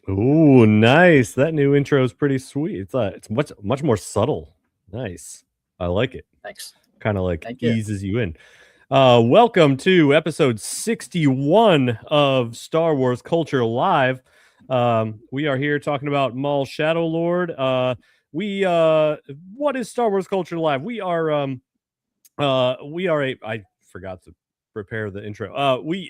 Ooh, nice. That new intro is pretty sweet. It's much more subtle. Nice. I like it. Thanks. Kind of like Thank you. eases you in. Welcome to episode 61 of Star Wars Culture Live. We are here talking about Maul Shadow Lord. What is Star Wars Culture Live? I forgot to prepare the intro. We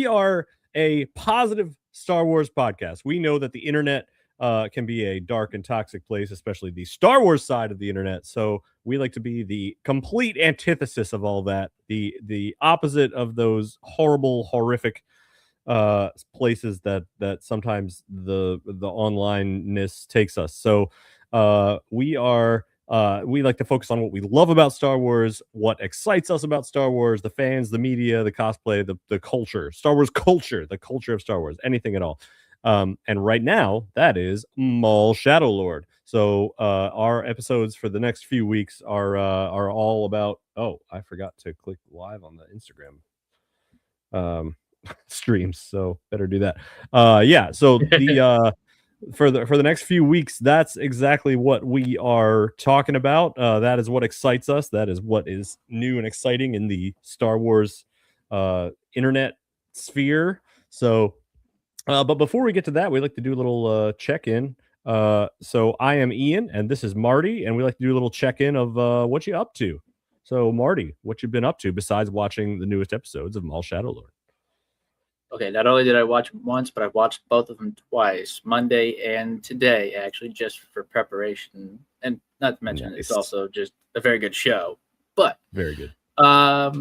are a positive Star Wars podcast. We know that the internet can be a dark and toxic place, especially the Star Wars side of the internet. So we like to be the complete antithesis of all that, the opposite of those horrible, horrific places that sometimes the onlineness takes us. So we like to focus on what we love about Star Wars, what excites us about Star Wars, the fans, the media, the cosplay, the culture, Star Wars culture, the culture of Star Wars, anything at all. And right now, that is Maul Shadow Lord. So our episodes for the next few weeks are all about. Oh, I forgot to click live on the Instagram streams, so better do that. Yeah. So the for the next few weeks, that's exactly what we are talking about. That is what excites us. That is what is new and exciting in the Star Wars internet sphere. So, but before we get to that, we like to do a little check-in. So I am Ian, and this is Marty, and we like to do a little check-in of what you up to. So, Marty, what you been up to besides watching the newest episodes of Maul Shadow Lord? Okay, not only did I watch them once, but I've watched both of them twice, Monday and today, actually, just for preparation. And not to mention, Nice. it's also just a very good show. But Very good. I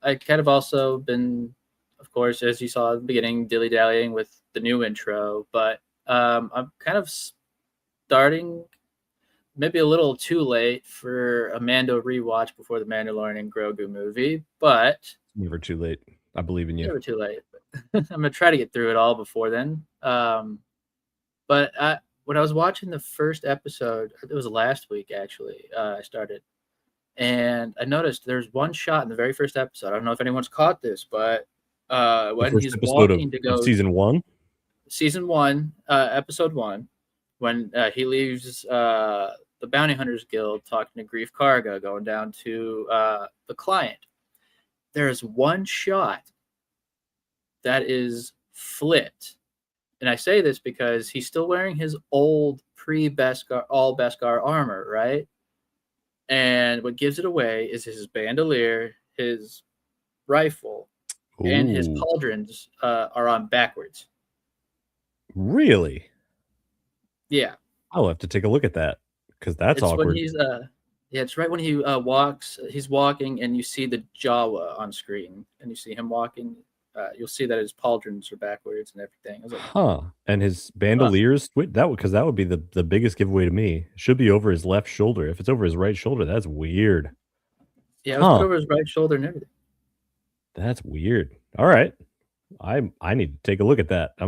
kind of also been, of course, as you saw at the beginning, dilly-dallying with the new intro. But I'm kind of starting maybe a little too late for a Mando rewatch before the Mandalorian and Grogu movie, but Never too late. I believe in you. never too late. I'm gonna try to get through it all before then. But when I was watching the first episode, it was last week actually. I started, and I noticed there's one shot in the very first episode. I don't know if anyone's caught this, but The when first he's episode walking to of go season 1. season 1, episode 1, when he leaves the Bounty Hunters Guild, talking to Grief Karga, going down to the client. There's one shot that is flipped. And I say this because he's still wearing his old pre-Beskar, all Beskar armor, right? And what gives it away is his bandolier, his rifle, and his Ooh, pauldrons are on backwards. really? Yeah. I'll have to take a look at that because that's It's when awkward. he's yeah, it's right when he walks. He's walking, and you see the Jawa on screen, and you see him walking. You'll see that his pauldrons are backwards and everything. I was like, Huh. And his huh. bandoliers, wait, that would be the biggest giveaway to me. It should be over his left shoulder. If it's over his right shoulder, that's weird. Yeah, it was put Huh. over his right shoulder and everything. That's weird. All right. I need to take a look at that. I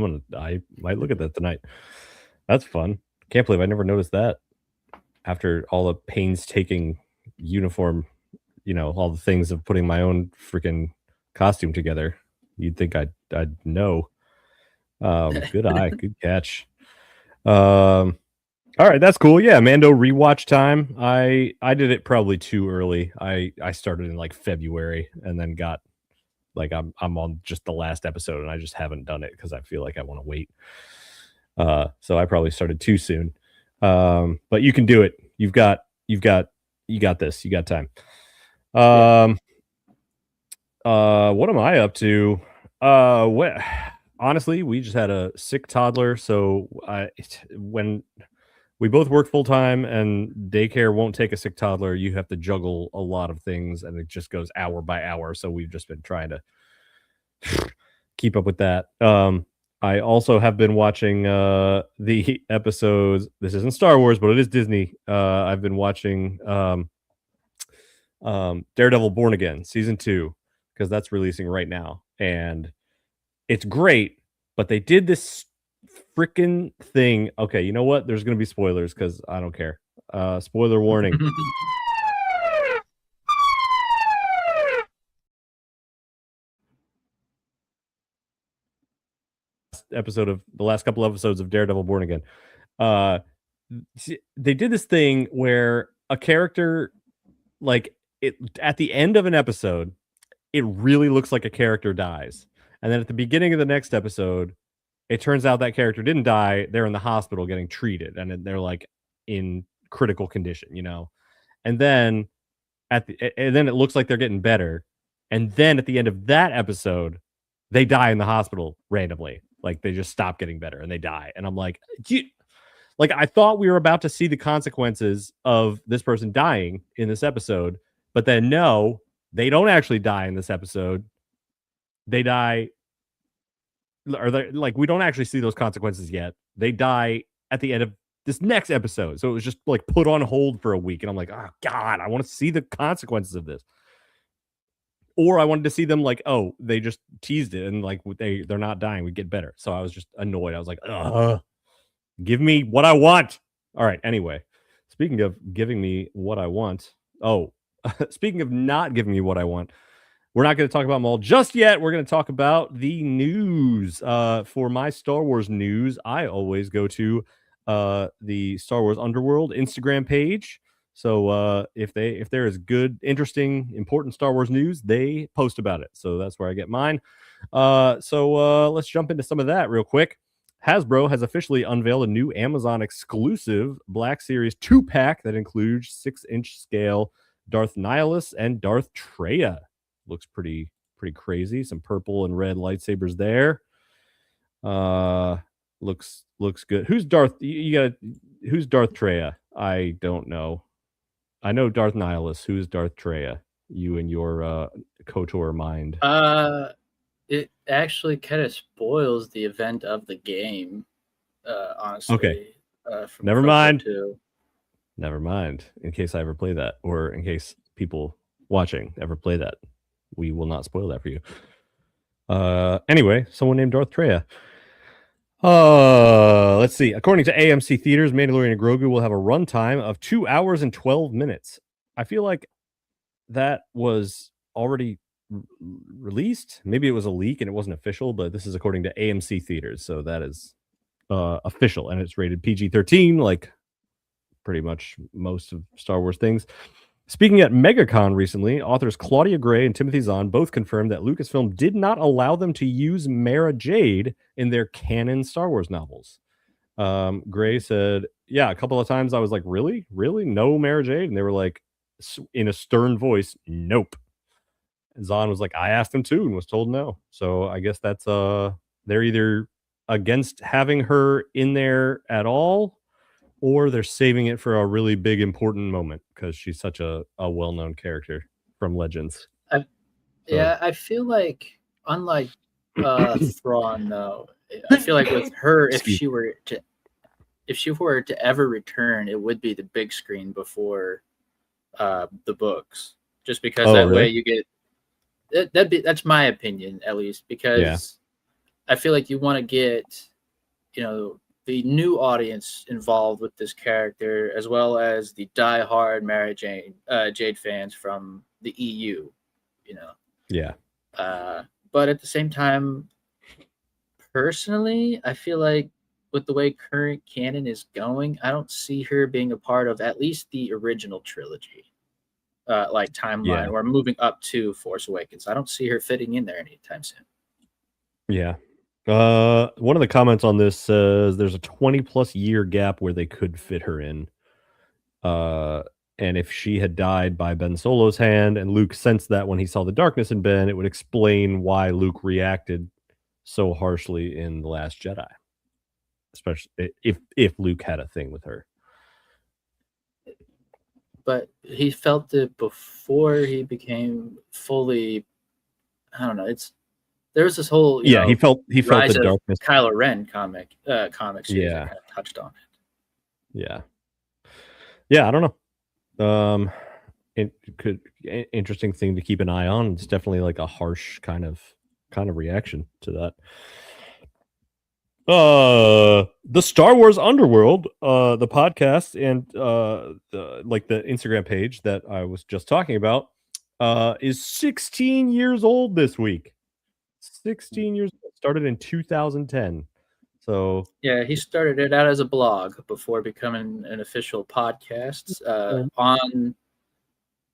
might look at that tonight. That's fun. Can't believe I never noticed that after all the painstaking uniform, all the things of putting my own freaking costume together. You'd think I'd know. Good eye, good catch. All right, that's cool. Yeah, Mando rewatch time. I did it probably too early. I started in like February and then got like I'm on just the last episode and I just haven't done it because I feel like I want to wait. So I probably started too soon. But you can do it. You got this. You got time. What am I up to? Honestly, we just had a sick toddler, so when we both work full time and daycare won't take a sick toddler, you have to juggle a lot of things, and it just goes hour by hour. So we've just been trying to keep up with that. I also have been watching the episodes. This isn't Star Wars, but it is Disney. I've been watching Daredevil Born Again season 2 because that's releasing right now, and it's great. But they did this freaking thing. Okay, you know what? There's going to be spoilers because I don't care. Spoiler warning. last couple episodes of Daredevil Born Again. They did this thing where a character, like, it at the end of an episode, it really looks like a character dies, and then at the beginning of the next episode, it turns out that character didn't die. They're in the hospital getting treated, and they're like in critical condition, and then and then it looks like they're getting better, and then at the end of that episode, they die in the hospital randomly. Like, they just stop getting better and they die, and I'm like, like, I thought we were about to see the consequences of this person dying in this episode, but then no, they don't actually die in this episode. They die, or like, we don't actually see those consequences yet. They die at the end of this next episode. So it was just like put on hold for a week, and I'm like, oh God, I want to see the consequences of this. Or I wanted to see them like, oh, they just teased it, and like they're not dying, we get better. So I was just annoyed. I was like, give me what I want. All right. Anyway, speaking of giving me what I want. Oh, speaking of not giving me what I want, we're not going to talk about Maul just yet. We're going to talk about the news. For my Star Wars news, I always go to the Star Wars Underworld Instagram page. So if there is good, interesting, important Star Wars news, they post about it. So that's where I get mine. So let's jump into some of that real quick. Hasbro has officially unveiled a new Amazon exclusive Black Series 2-pack that includes 6-inch scale Darth Nihilus and Darth Traya. Looks pretty crazy. Some purple and red lightsabers there. Looks good. Who's Darth? Who's Darth Traya? I don't know. I know Darth Nihilus. Who's Darth Traya? You and your KOTOR mind. It actually kind of spoils the event of the game. Honestly. Okay. Never mind. Never mind. In case I ever play that, or in case people watching ever play that, we will not spoil that for you. Anyway, someone named Darth Traya. Let's see. According to AMC Theaters, Mandalorian and Grogu will have a runtime of 2 hours and 12 minutes. I feel like that was already released. Maybe it was a leak and it wasn't official, but this is according to AMC Theaters, so that is official, and it's rated PG-13, like pretty much most of Star Wars things. Speaking at MegaCon recently, authors Claudia Gray and Timothy Zahn both confirmed that Lucasfilm did not allow them to use Mara Jade in their canon Star Wars novels. Gray said, yeah, a couple of times I was like, really? No Mara Jade? And they were like, in a stern voice, nope. And Zahn was like, I asked him too and was told no. So I guess that's they're either against having her in there at all, or they're saving it for a really big, important moment because she's such a well-known character from Legends. Yeah, I feel like, unlike Thrawn, though, I feel like with her, if she were to ever return, it would be the big screen before the books, just because way you get that's my opinion, at least, because I feel like you want to get the new audience involved with this character, as well as the diehard Mara Jade fans from the EU, Yeah. But at the same time, personally, I feel like with the way current canon is going, I don't see her being a part of at least the original trilogy, like timeline, or moving up to Force Awakens. I don't see her fitting in there anytime soon. Yeah. One of the comments on this says there's a 20+ year gap where they could fit her in. And if she had died by Ben Solo's hand and Luke sensed that when he saw the darkness in Ben, it would explain why Luke reacted so harshly in The Last Jedi. Especially if Luke had a thing with her. But he felt it before he became fully, I don't know, there was this whole he felt the darkness. Kylo Ren comic series that kind of touched on it. Yeah, I don't know. It could interesting thing to keep an eye on. It's definitely like a harsh kind of reaction to that. The Star Wars Underworld, the podcast, and the Instagram page that I was just talking about, is 16 years old this week. 16 years old. Started in 2010. So Yeah, he started it out as a blog before becoming an official podcast. On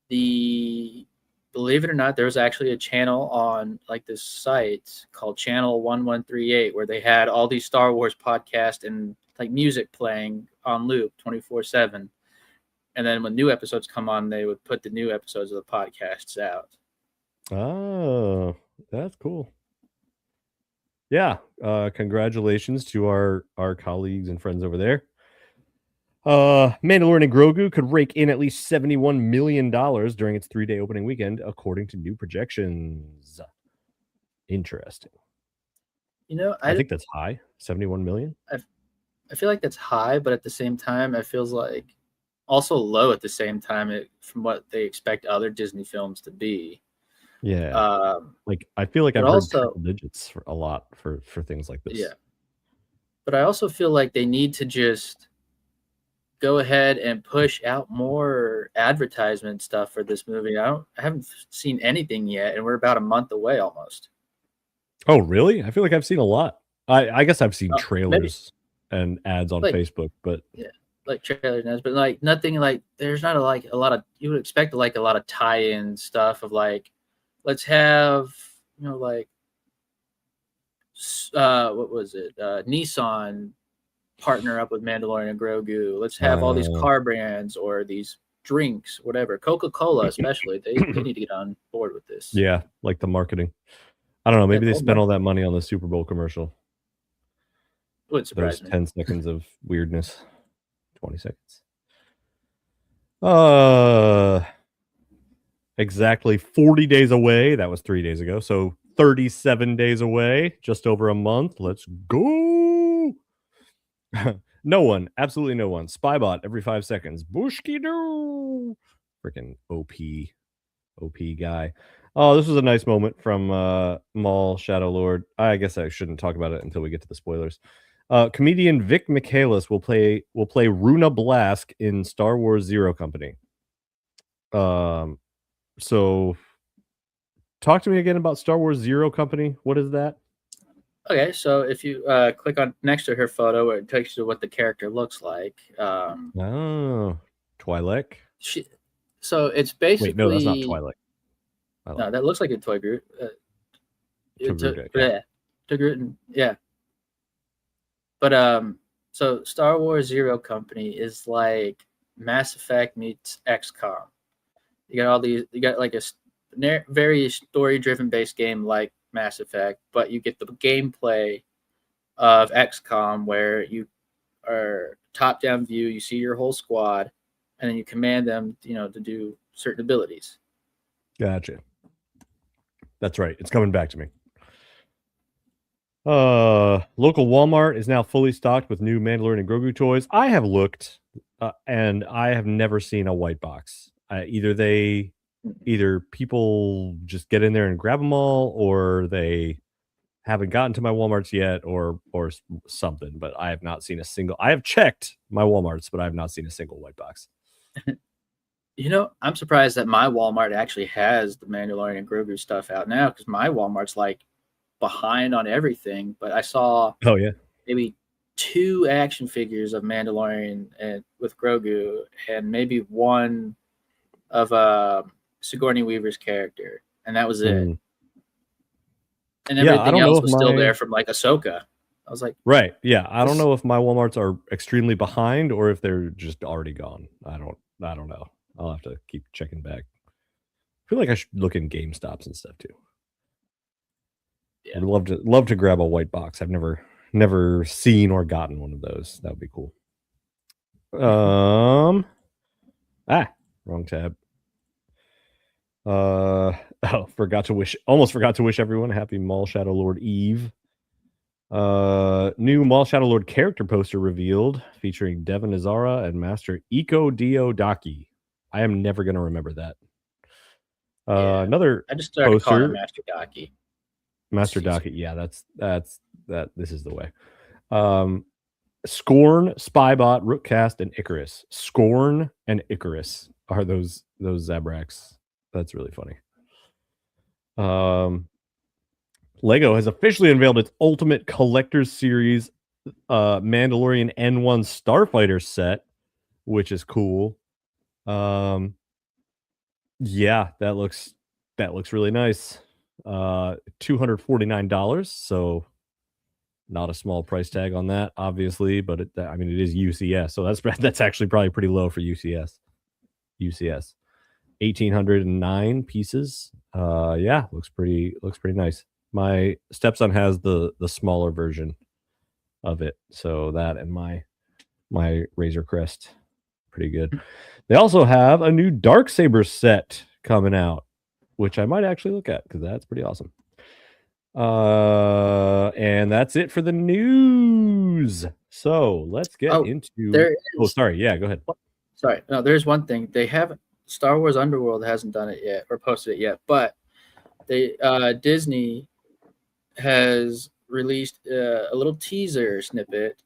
the, believe it or not, there was actually a channel on like this site called Channel 1138 where they had all these Star Wars podcasts and like music playing on loop 24/7. And then when new episodes come on, they would put the new episodes of the podcasts out. oh, that's cool. Yeah, congratulations to our colleagues and friends over there. Mandalorian and Grogu could rake in at least $71 million during its 3-day opening weekend, according to new projections. Interesting. You know, I think that's high. 71 million. I feel like that's high, but at the same time, it feels like also low at the same time from what they expect other Disney films to be. Yeah. Like I feel like I've heard triple digits for a lot for things like this. Yeah. But I also feel like they need to just go ahead and push out more advertisement stuff for this movie. I haven't seen anything yet, and we're about a month away almost. Oh, really? I feel like I've seen a lot. I guess I've seen trailers and ads on Facebook, but yeah, like trailers and ads, but like nothing like there's not a lot of, you would expect like a lot of tie-in stuff of like, let's have, you know, like what was it? Nissan partner up with Mandalorian and Grogu. Let's have all these car brands or these drinks, whatever. Coca-Cola especially, they need to get on board with this. Yeah, like the marketing. I don't know, maybe they spent all that money on the Super Bowl commercial. Would surprise Those me. 10 seconds of weirdness. 20 seconds. Exactly 40 days away. That was 3 days ago. So 37 days away, just over a month. Let's go. No one, absolutely no one. Spybot every 5 seconds. Bushki doo. Freaking OP guy. Oh, this was a nice moment from Maul, Shadow Lord. I guess I shouldn't talk about it until we get to the spoilers. Comedian Vic Michaelis will play Runa Blask in Star Wars Zero Company. So talk to me again about Star Wars Zero Company. What is that? Okay, so if you click on next to her photo, it takes you to what the character looks like. Oh, Twi'lek. So it's basically. Wait, no, that's not Twi'lek. No, that looks like a Toy Groot. Groot, yeah. But so Star Wars Zero Company is like Mass Effect meets XCOM. You got like a very story-driven based game like Mass Effect, but you get the gameplay of XCOM where you are top-down view. You see your whole squad, and then you command them, to do certain abilities. Gotcha. That's right. It's coming back to me. Local Walmart is now fully stocked with new Mandalorian and Grogu toys. I have looked, and I have never seen a white box. Either people just get in there and grab them all, or they haven't gotten to my Walmarts yet, or something. But I have not seen a single. I have checked my Walmarts, but I have not seen a single white box. I'm surprised that my Walmart actually has the Mandalorian and Grogu stuff out now, because my Walmart's like behind on everything. But I saw maybe 2 action figures of Mandalorian and with Grogu, and maybe one of Sigourney Weaver's character, and that was it. And everything else was still there from like Ahsoka. I was like, right, yeah. I don't know if my Walmarts are extremely behind or if they're just already gone. I don't know. I'll have to keep checking back. I feel like I should look in GameStops and stuff too. Yeah. I'd love to grab a white box. I've never seen or gotten one of those. That would be cool. Wrong tab. Almost forgot to wish everyone a happy Maul Shadow Lord Eve. New Maul Shadow Lord character poster revealed featuring Devon Azara and Master Iko Diodaki. I am never going to remember that. Another I just started poster, calling him Master Daki. Master Daki. Yeah, that's this is the way. Scorn, Spybot, Rookcast, and Icarus. Scorn and Icarus are those Zabraks. That's really funny. Lego has officially unveiled its Ultimate Collector's Series Mandalorian N1 Starfighter set, which is cool. Yeah, that looks really nice. $249, so not a small price tag on that, obviously, but I mean, it is UCS, so that's actually probably pretty low for UCS. 1,809 pieces. Yeah, looks pretty nice. My stepson has the smaller version of it, so that and my Razor Crest, pretty good. They also have a new Darksaber set coming out, which I might actually look at because that's pretty awesome. And that's it for the news. So let's get into. Sorry. Yeah, go ahead. Sorry, no. There's one thing they haven't. Star Wars Underworld hasn't done it yet or posted it yet, but Disney has released a little teaser snippet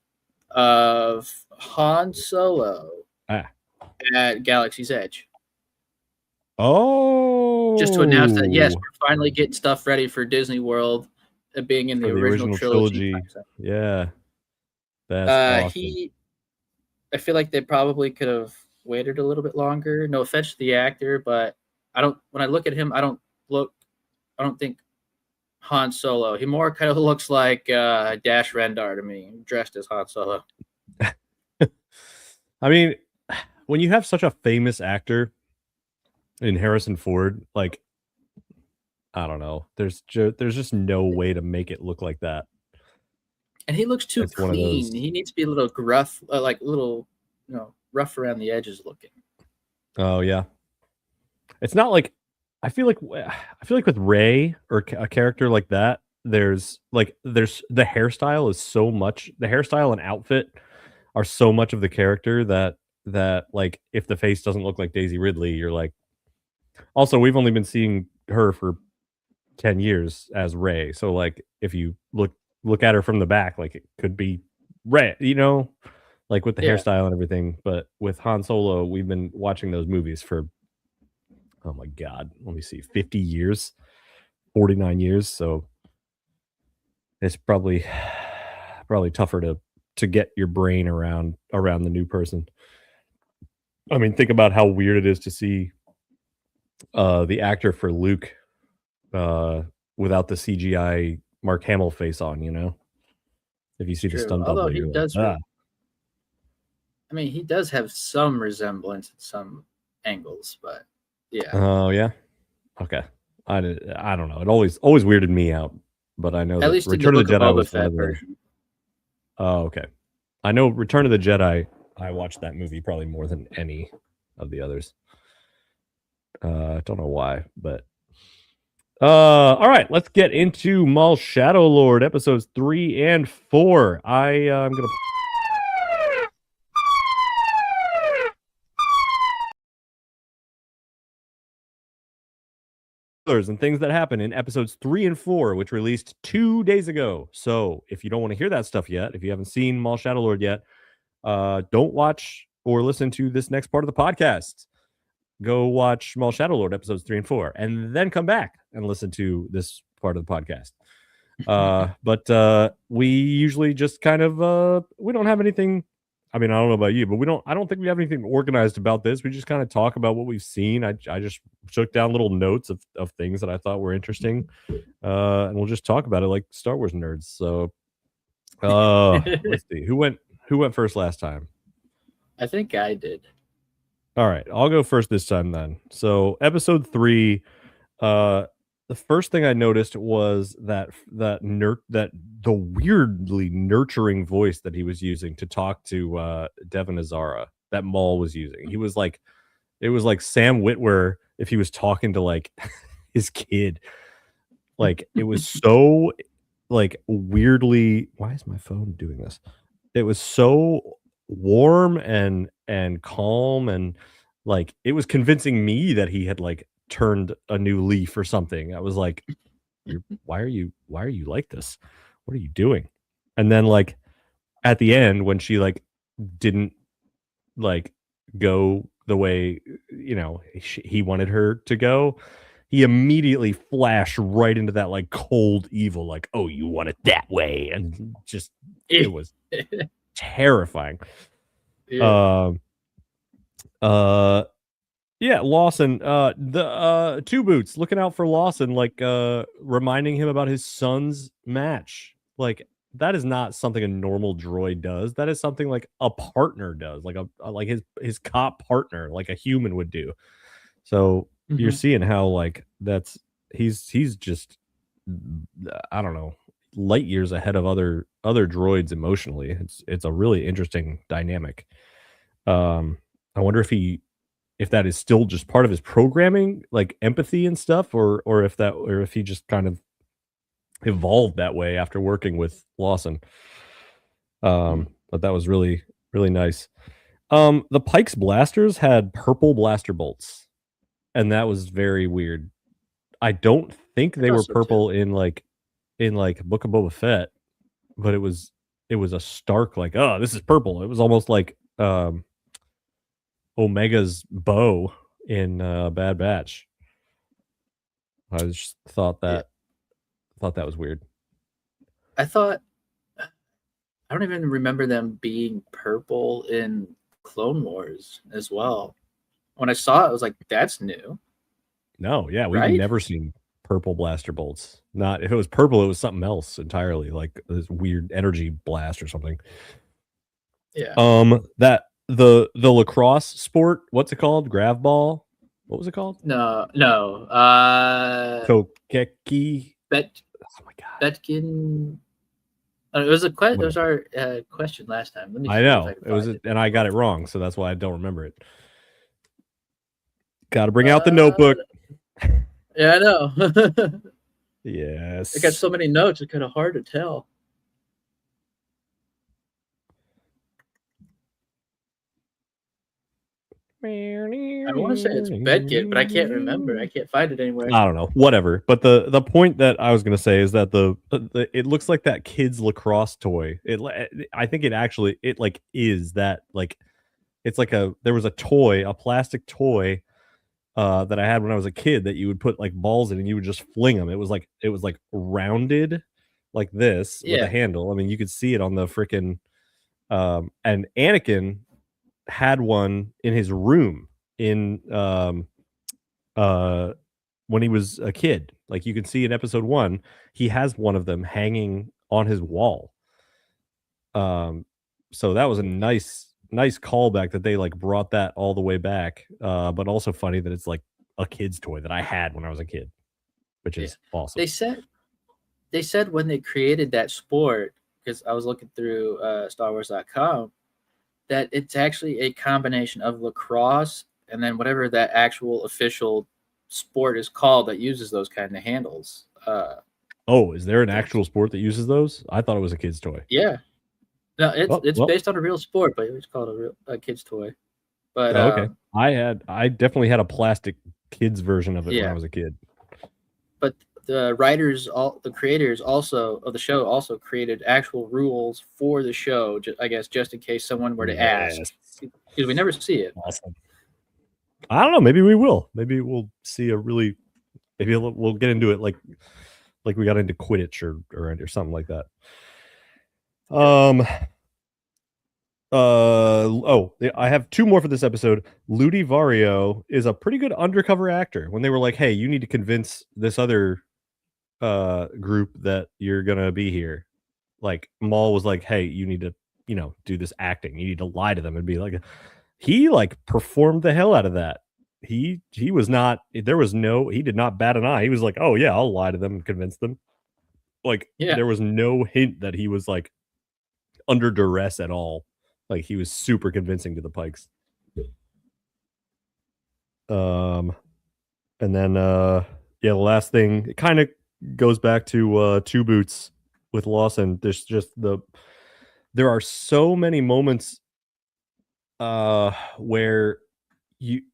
of Han Solo at Galaxy's Edge. Oh, just to announce that yes, we're finally getting stuff ready for Disney World, being in the original trilogy. Yeah, that's awesome. I feel like they probably could have waited a little bit longer. No offense to the actor, but when I look at him, I don't think Han Solo. He more kind of looks like Dash Rendar to me, dressed as Han Solo. I mean, when you have such a famous actor in Harrison Ford, like, I don't know, there's just no way to make it look like that. And he looks too clean. He needs to be a little gruff, like a little, rough around the edges looking. Oh yeah, it's not like I feel like with Rey or a character like that, there's the hairstyle is so much. The hairstyle and outfit are so much of the character that like if the face doesn't look like Daisy Ridley, you're like. Also, we've only been seeing her for 10 years as Rey, so like if you look at her from the back, like it could be Rey, like with the hairstyle and everything. But with Han Solo, we've been watching those movies for, oh my god, let me see, 50 years, 49 years. So it's probably tougher to get your brain around the new person. I mean, think about how weird it is to see the actor for Luke without the CGI Mark Hamill face on, if you see the stunt double, he does. I mean, he does have some resemblance in some angles, but yeah. Oh yeah, okay. I don't know. It always weirded me out, but I know at least Return of the Jedi was that version. Oh, okay. I know Return of the Jedi. I watched that movie probably more than any of the others. I don't know why, but all right, let's get into Maul Shadow Lord episodes 3 and 4. I'm gonna and things that happen in episodes 3 and 4, which released 2 days ago. So if you don't want to hear that stuff yet, if you haven't seen Maul Shadow Lord yet, don't watch or listen to this next part of the podcast. Go watch Maul Shadow Lord episodes 3 and 4, and then come back and listen to this part of the podcast. But we usually just kind of we don't have anything. I mean, I don't know about you, but I don't think we have anything organized about this. We just kind of talk about what we've seen. I just took down little notes of things that I thought were interesting. And we'll just talk about it like Star Wars nerds. So let's see. Who went first last time? I think I did. All right, I'll go first this time then. So episode 3, the first thing I noticed was that the weirdly nurturing voice that he was using to talk to Devon Azara, that Maul was using. It was like Sam Witwer if he was talking to like his kid. Like it was so like weirdly. Why is my phone doing this? It was so warm and calm, and like it was convincing me that he had like turned a new leaf or something. I was like, why are you like this? What are you doing? And then like at the end when she like didn't like go the way he wanted her to go, he immediately flashed right into that like cold evil, like, oh, you want it that way, and just it was Terrifying. Yeah. Um, yeah, Lawson. The Two Boots looking out for Lawson, like reminding him about his son's match. Like that is not something a normal droid does. That is something like a partner does, like like his cop partner, like a human would do. So you're Mhm. seeing how like he's just I don't know, light years ahead of other droids emotionally. It's a really interesting dynamic. I wonder if that is still just part of his programming, like empathy and stuff, or if he just kind of evolved that way after working with Lawson. Mm. But that was really really nice. The Pike's blasters had purple blaster bolts, and that was very weird. I don't think I they thought were so too. purple in like Book of Boba Fett, but it was a stark like, oh, this is purple. It was almost like Omega's bow in Bad Batch. I just Yeah. thought that was weird. I thought I don't even remember them being purple in Clone Wars as well. When I saw it, I was like, "That's new, No, yeah, we've right?" never seen purple blaster bolts. Not if it was purple, it was something else entirely, like this weird energy blast or something. Yeah. That the lacrosse sport, what's it called? Grav ball? What was it called? No, no. Kokeki. Bet Oh my god. Betkin. It was it was Whatever. our question last time. Let me I see if I know. can It was find it. and I got it wrong, so that's why I don't remember it. Got to bring out the Uh, notebook. yeah, I know. I got Yes. so many notes; it's kind of hard to tell. I want to say it's Betkin, but I can't remember. I can't find it anywhere. I don't know, whatever. But the point that I was gonna say is that it looks like that kid's lacrosse toy. I think it actually it like is that like it's like there was a toy, a plastic toy that I had when I was a kid that you would put like balls in and you would just fling them. It was like rounded like this with a Yeah, handle. I mean, you could see it on the freaking and Anakin had one in his room in uh when he was a kid. Like you can see in episode 1, he has one of them hanging on his wall. Um so that was a nice callback that they like brought that all the way back. But also funny that it's like a kid's toy that I had when I was a kid, which yeah. is awesome. They said when they created that sport, because I was looking through StarWars.com, that it's actually a combination of lacrosse and then whatever that actual official sport is called that uses those kind of handles. Oh, is there an It's actual sport that uses those? I thought it was a kid's toy. yeah, no, Oh, it's well. based on a real sport, but it's called a kid's toy. But Oh, okay. I definitely had a plastic kids version of it when I yeah, was a kid. but the creators also of the show also created actual rules for the show. I guess just in case someone were to ask, Yes. because we never see it. Awesome. I don't know. Maybe we will. Maybe we'll see a really. Maybe we'll get into it like we got into Quidditch or something like that. Yeah. Um. Oh, I have two more for this episode. Ludi Vario is a pretty good undercover actor. When they were like, "Hey, you need to convince this other group that you're gonna be here," like Maul was like, "Hey, you need to do this acting. You need to lie to them and be like." He like performed the hell out of that. He was not. There was no. He did not bat an eye. He was like, "Oh yeah, I'll lie to them and convince them." Like Yeah. there was no hint that he was like under duress at all. Like he was super convincing to the Pikes. Um, and then yeah, the last thing it kind of goes back to Two Boots with Lawson. There's just there are so many moments where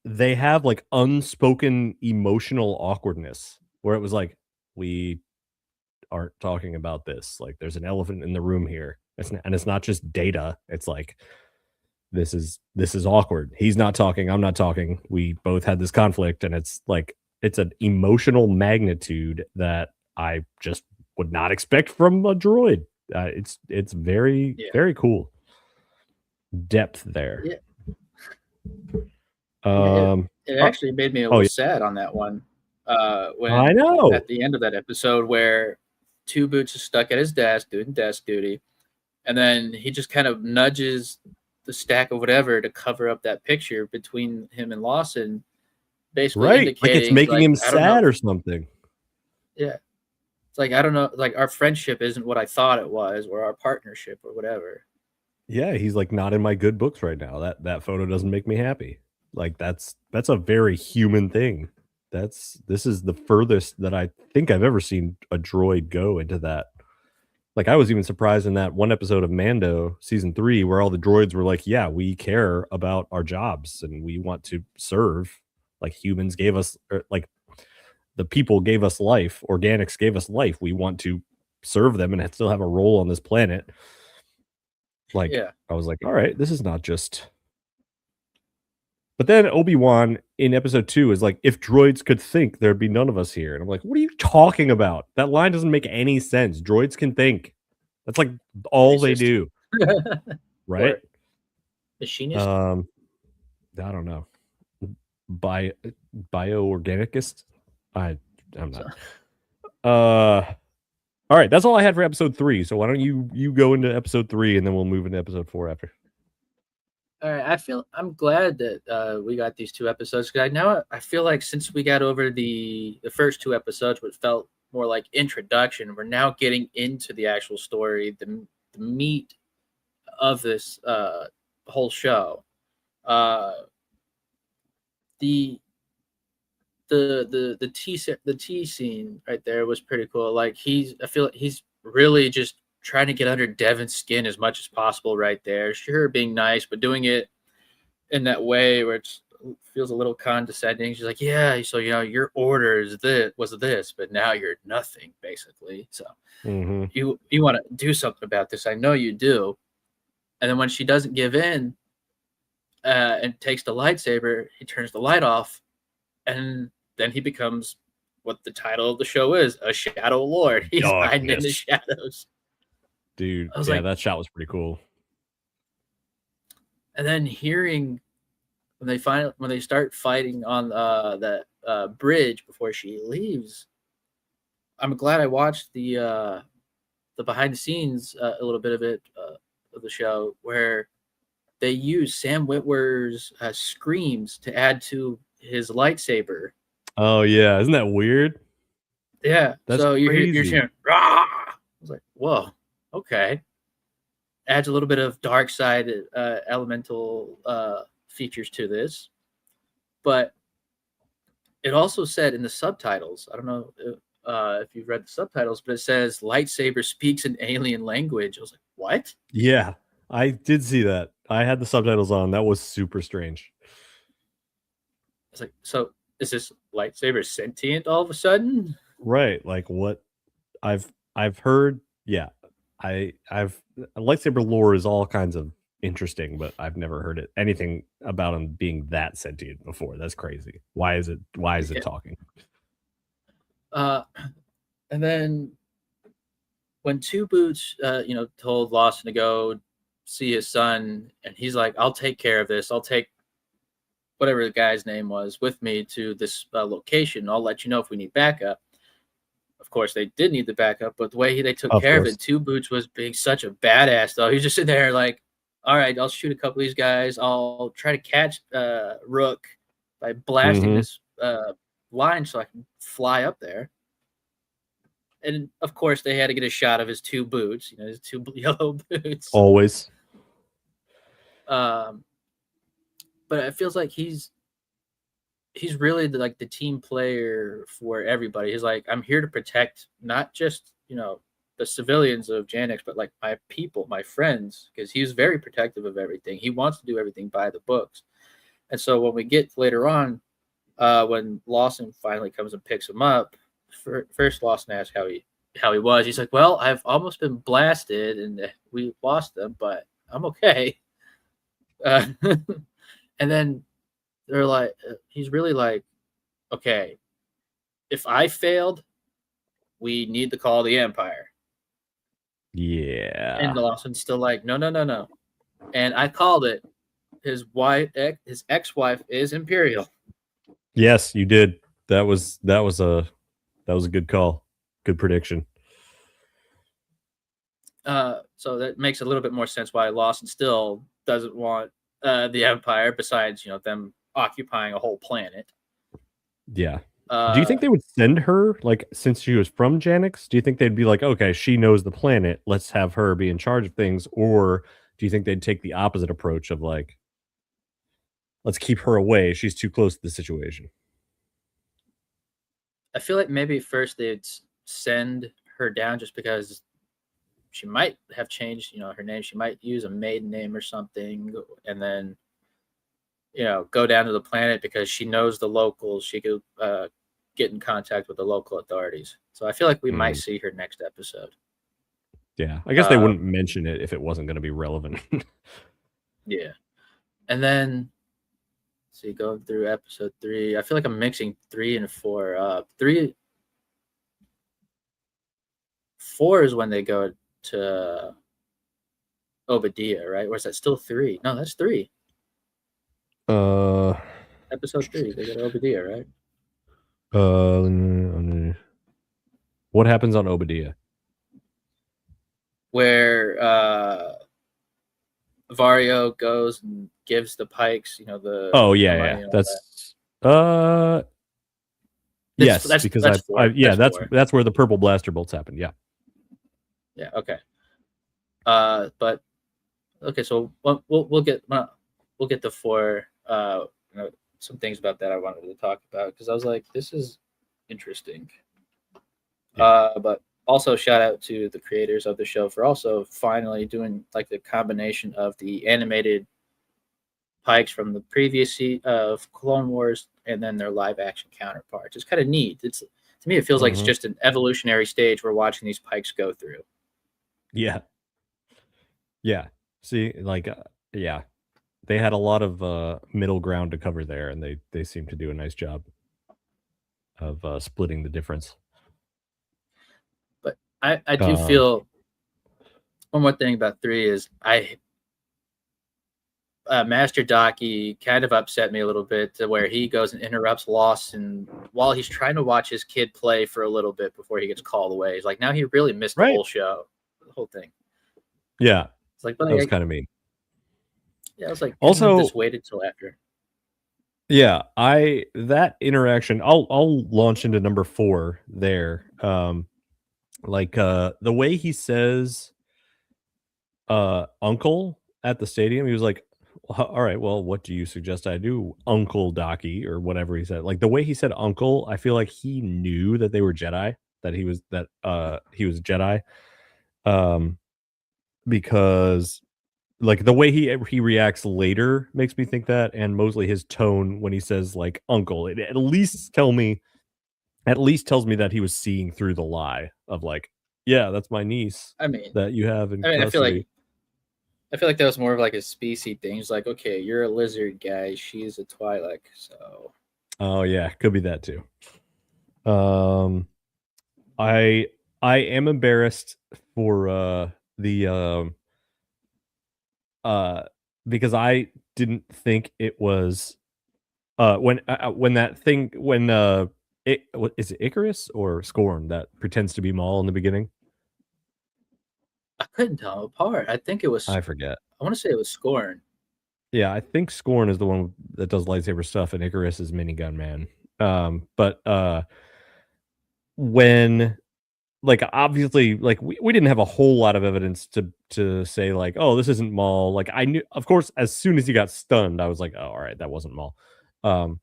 they have like unspoken emotional awkwardness where it was like we aren't talking about this, like there's an elephant in the room here. And it's not just data, it's like this is awkward. He's not talking, I'm not talking, we both had this conflict, and it's like it's an emotional magnitude that I just would not expect from a droid. It's very Yeah. very cool depth there. Yeah. Yeah, Um, it uh, actually made me a oh little yeah, sad on that one. I When know, at the end of that episode where Two Boots is stuck at his desk doing desk duty, and then he just kind of nudges the stack of whatever to cover up that picture between him and Lawson, basically right? Like it's indicating making like him I don't know. sad or something. Yeah, it's like I don't know. Like our friendship isn't what I thought it was, or our partnership, or whatever. Yeah, he's like not in my good books right now. That photo doesn't make me happy. Like that's a very human thing. This is the furthest that I think I've ever seen a droid go into that. Like I was even surprised in that one episode of Mando season 3 where all the droids were like, "Yeah, we care about our jobs and we want to serve." Like humans gave us like the people gave us life, organics gave us life. We want to serve them and still have a role on this planet. Like Yeah, I was like, "All right, this is not just." But then Obi-Wan in episode 2 is like, "If droids could think, there'd be none of us here." And I'm like, "What are you talking about? That line doesn't make any sense. Droids can think. That's like all they racist. do, right?" Or machinist. Um, I don't know. Bi bioorganicist? I I'm So, not. Uh, all right, that's all I had for episode 3. So why don't you go into episode 3 and then we'll move into episode 4 after. all right, I'm glad that we got these two episodes because I feel like since we got over the first two episodes, which felt more like introduction, we're now getting into the actual story, the meat of this whole show. Uh, the the tea scene right there was pretty cool. Like I feel like he's really just trying to get under Devin's skin as much as possible right there. Sure, being nice, but doing it in that way where it feels a little condescending. She's like, "Yeah, so your order is this, but now you're nothing, basically. So Mhm. you want to do something about this? I know you do." And then when she doesn't give in and takes the lightsaber, he turns the light off, and then he becomes what the title of the show is: a Shadow Lord. He's hiding in the Darkness. shadows. Dude, I was yeah, like, that shot was pretty cool. and then hearing when they start fighting on that bridge before she leaves, I'm glad I watched the behind the scenes a little bit of it of the show where they use Sam Witwer's screams to add to his lightsaber. Oh, yeah, isn't that weird? Yeah, That's so you're crazy. hearing Rah! I was like, whoa, okay. Adds a little bit of dark side elemental features to this, but it also said in the subtitles. I don't know if you've read the subtitles, but it says lightsaber speaks an alien language. I was like, what? Yeah, I did see that. I had the subtitles on. That was super strange. It's like, so is this lightsaber sentient all of a sudden? Right, like, what I've heard yeah, I've lightsaber lore is all kinds of interesting, but I've never heard anything about him being that sentient before. That's crazy. Why is it Yeah. talking? Uh, and then when Two Boots, told Lawson to go see his son, and he's like, "I'll take care of this. I'll take whatever the guy's name was with me to this location. I'll let you know if we need backup." Of course, they did need the backup, but the way they took Of care of course. it, Two Boots was being such a badass, though. He's just sitting there like, all right, I'll shoot a couple of these guys. I'll try to catch Rook by blasting Mhm. this line so I can fly up there. And of course, they had to get a shot of his two boots, his two yellow boots. Always. Um, but it feels like he's really like the team player for everybody. He's like, I'm here to protect not just the civilians of Janix, but like my people, my friends, because he's very protective of everything. He wants to do everything by the books. And so when we get later on, when Lawson finally comes and picks him up, first Lawson asks how he was. He's like, "Well, I've almost been blasted, and we lost them, but I'm okay." And then they're like, he's really like, "Okay, if I failed, we need to call the Empire." Yeah. And Lawson's still like, no, no, no, no. And I called it. His ex-wife is Imperial. Yes, you did. That was a good call. Good prediction. So that makes a little bit more sense why Lawson still doesn't want the Empire, besides them occupying a whole planet. Yeah. Do you Uh, think they would send her, like, since she was from Janix? Do you think they'd be like, okay, she knows the planet, let's have her be in charge of things? Or do you think they'd take the opposite approach of like, let's keep her away, she's too close to the situation? I feel like maybe first they'd send her down just because she might have changed, her name. She might use a maiden name or something, and then go down to the planet because she knows the locals. She could get in contact with the local authorities. So I feel like we might Mm, see her next episode. yeah. I guess they Uh, wouldn't mention it if it wasn't going to be relevant. yeah, and then see, going through episode 3, I feel like I'm mixing 3 and 4 up. 4 is when they go to Obadiah, right? Or is that still 3? No, that's 3. uh, Episode 3, they go to Obadiah, right? what happens on Obadiah? Where Vario goes and gives the Pikes, Oh, the yeah, money yeah. and all that. Yes, That's because that's I 4. yeah, That's that's 4. that's where the purple blaster bolts happen. Yeah. Yeah. Okay. But okay, so we'll get the 4. Some things about that I wanted to talk about because I was like, this is interesting. Yeah. But also shout out to the creators of the show for also finally doing like the combination of the animated Pikes from the previous of Clone Wars and then their live action counterparts. It's kind of neat. It's to me, it feels like it's Mhm. just an evolutionary stage we're watching these Pikes go through. Yeah. Yeah. See, like, yeah, they had a lot of middle ground to cover there, and they seem to do a nice job of splitting the difference. But I do Um, feel one more thing about 3 is Master Daki kind of upset me a little bit to where he goes and interrupts Lawson while he's trying to watch his kid play for a little bit before he gets called away. He's like, now he really missed the right. whole show, the whole thing. Yeah, It's like, that was but kind of mean. yeah, I was like, couldn't Also, this waited till after? yeah, I that interaction. I'll launch into number 4 there. Like the way he says uncle at the stadium, he was like, all right, well, what do you suggest I do, Uncle Docky, or whatever he said? Like the way he said uncle, I feel like he knew that they were Jedi, that he was a Jedi. Um, because like the way he reacts later makes me think that, and mostly his tone when he says like uncle, it at least tells me that he was seeing through the lie of like, yeah, that's my niece I mean, that you have in I mean, custody. I feel like that was more of like a species thing. It's like, okay, you're a lizard guy, she's a Twi'lek, so Oh yeah, could be that too. Um, I I am embarrassed for the uh because I didn't think it was when that thing when is it Icarus or Scorn that pretends to be Maul in the beginning? I couldn't tell them apart. I think it was. I forget. I want to say it was Scorn. Yeah, I think Scorn is the one that does lightsaber stuff, and Icarus is Minigun Man. But when like obviously like we didn't have a whole lot of evidence to say like, oh, this isn't Maul. Like I knew, of course, as soon as he got stunned, I was like, oh, all right, that wasn't Maul. Um,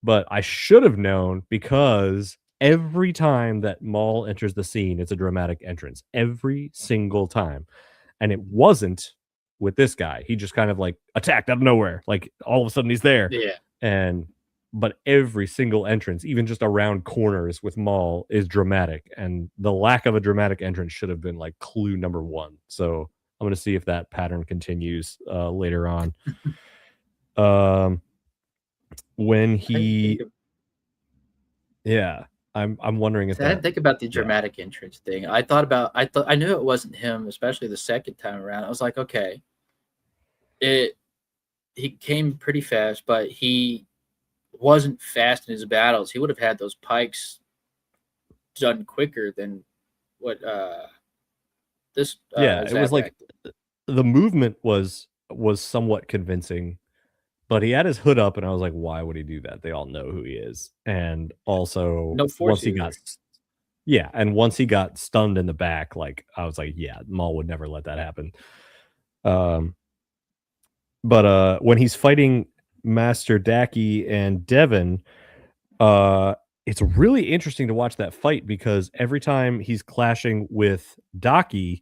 but I should have known because every time that Maul enters the scene, it's a dramatic entrance. Every single time. And it wasn't with this guy. He just kind of like attacked out of nowhere. Like all of a sudden he's there. Yeah, And but every single entrance, even just around corners with Maul, is dramatic. And the lack of a dramatic entrance should have been like clue number 1. So I'm gonna see if that pattern continues later on. Um when I think he of, yeah. I'm wondering if See, I didn't that. think about the Yeah. dramatic entrance thing. I knew it wasn't him, especially the second time around. I was like, okay, it he came pretty fast, but he wasn't fast in his battles. He would have had those pikes done quicker than what this Yeah, it was Zabrak like did. the movement was somewhat convincing, but he had his hood up, and I was like, "Why would he do that? They all know who he is." And also, No force user. and once he got stunned in the back, like I was like, "Yeah, Maul would never let that happen." Um, but when he's fighting Master Daki and Devon, uh, it's really interesting to watch that fight because every time he's clashing with Daki,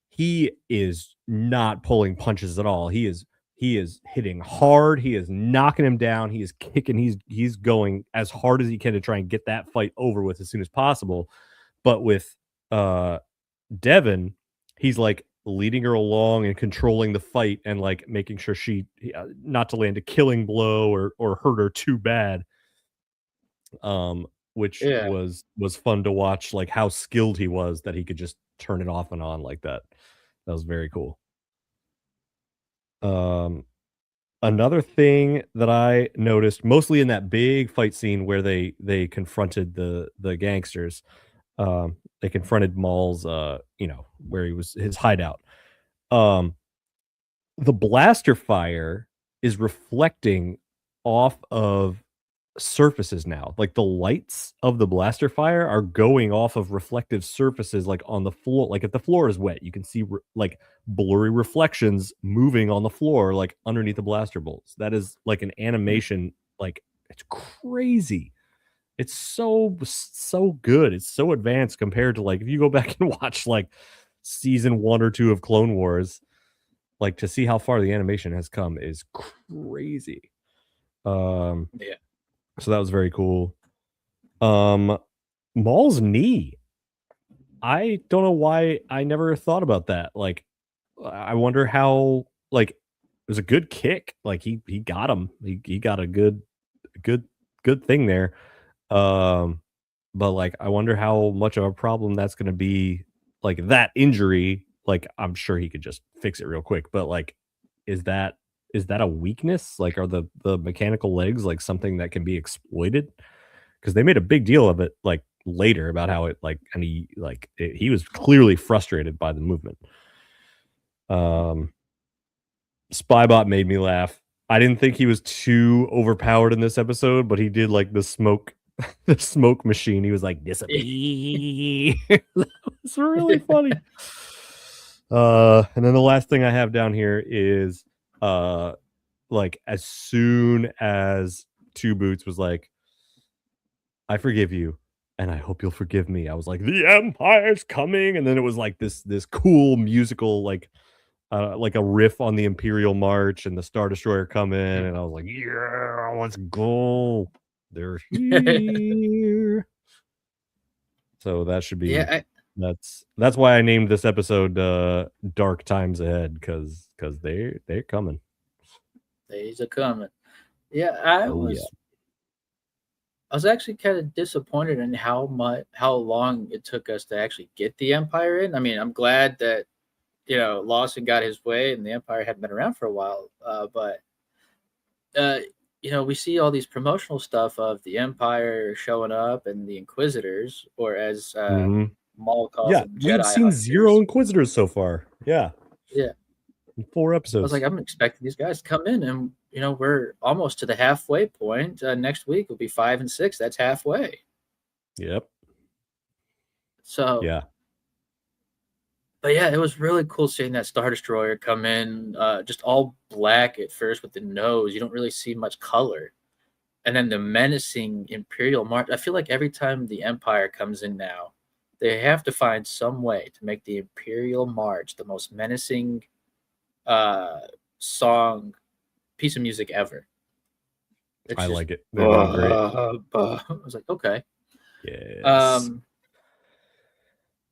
he is not pulling punches at all. He is hitting hard. He is knocking him down. He is kicking. He's going as hard as he can to try and get that fight over with as soon as possible. But with uh Devon, he's like leading her along and controlling the fight and like making sure she not to land a killing blow or hurt her too bad. Which Yeah, was fun to watch, like how skilled he was that he could just turn it off and on like that. That was very cool. Um, Another thing that I noticed, mostly in that big fight scene where they confronted the gangsters, they confronted Maul's, where he was his hideout. Um, the blaster fire is reflecting off of surfaces now. Like the lights of the blaster fire are going off of reflective surfaces like on the floor. Like if the floor is wet, you can see like blurry reflections moving on the floor like underneath the blaster bolts. That is like an animation like it's crazy. It's so good. It's so advanced compared to like if you go back and watch like season 1 or 2 of Clone Wars, like to see how far the animation has come is crazy. Um yeah. so that was very cool. Um, Maul's knee. I don't know why I never thought about that. Like, I wonder how. Like, it was a good kick. Like he got him. He got a good good thing there. Um, but like I wonder how much of a problem that's going to be. Like that injury. Like I'm sure he could just fix it real quick. But like, is that is that a weakness? Like, are the mechanical legs like something that can be exploited? Because they made a big deal of it like later about how it like and he like he was clearly frustrated by the movement. Um, Spybot made me laugh. I didn't think he was too overpowered in this episode, but he did like the smoke, the smoke machine. He was like disappear. That was really funny. And then the last thing I have down here is uh like as soon as Two Boots was like, I forgive you, and I hope you'll forgive me. I was like, the Empire's coming, and then it was like this cool musical, like a riff on the Imperial March and the Star Destroyer come in, and I was like, yeah, let's go. They're here. So that should be Yeah, that's why I named this episode Dark Times Ahead, because they're coming. days are coming. Yeah, Oh yeah. I was actually kind of disappointed in how long it took us to actually get the Empire in. I mean, I'm glad that Lawson got his way and the Empire had been around for a while, but uh, we see all these promotional stuff of the Empire showing up and the Inquisitors, or as Mhm. Maul calls Yeah, them, we've Jedi seen 0 Hunters. Inquisitors so far. Yeah, Yeah, in 4 I was like, episodes. I'm expecting these guys to come in, and we're almost to the halfway point. Next week will be 5 and 6. That's halfway. Yep. So, Yeah. but yeah, it was really cool seeing that Star Destroyer come in, just all black at first with the nose. You don't really see much color. And then the menacing Imperial March. I feel like every time the Empire comes in now, they have to find some way to make the Imperial March the most menacing uh, song piece of music ever. It's I just, like it. They do it great. I was like, okay. Yes. Um,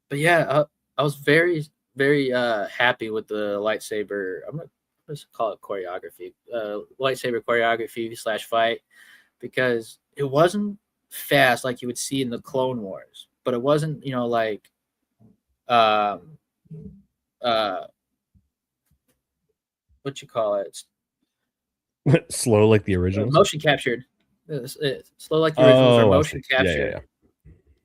but yeah, I was very, very happy with the lightsaber. I'm gonna just call it choreography, lightsaber choreography slash fight, because it wasn't fast like you would see in the Clone Wars, but it wasn't, like um uh what you call it, Slow like the originals. motion captured. Slow like the originals are Oh, I see. motion Yeah, yeah, captured. yeah.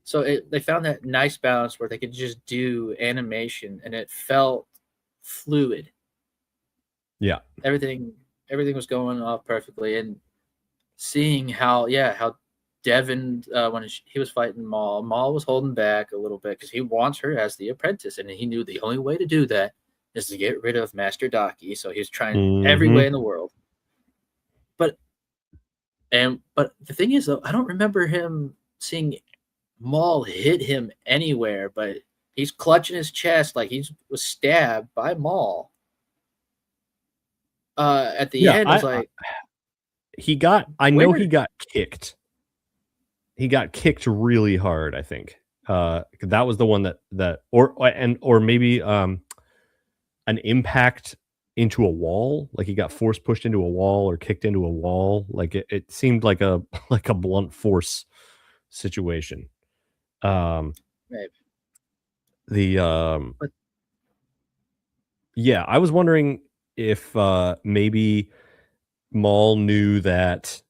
So they found that nice balance where they could just do animation and it felt fluid. Yeah. Everything was going off perfectly, and seeing how Devin, when he was fighting Maul was holding back a little bit because he wants her as the apprentice, and he knew the only way to do that is to get rid of Master Daki. So he was trying every way in the world. But the thing is, though, I don't remember him seeing Maul hit him anywhere, but he's clutching his chest like he was stabbed by Maul. At the end, I was like, I know he got kicked. He got kicked really hard, I think. That was the one or maybe an impact into a wall, like he got force pushed into a wall or kicked into a wall. Like it seemed like a blunt force situation. maybe. Yeah, I was wondering if maybe Maul knew that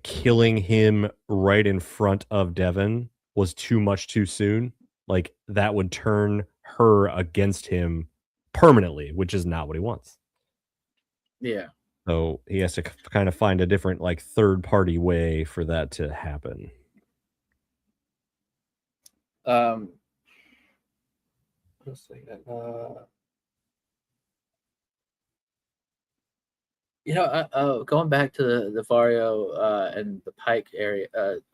killing him right in front of Devin was too much too soon. Like that would turn her against him permanently, which is not what he wants. Yeah. So he has to kind of find a different, like, third party way for that to happen. Let's see. Going back to the Vario and the Pike area,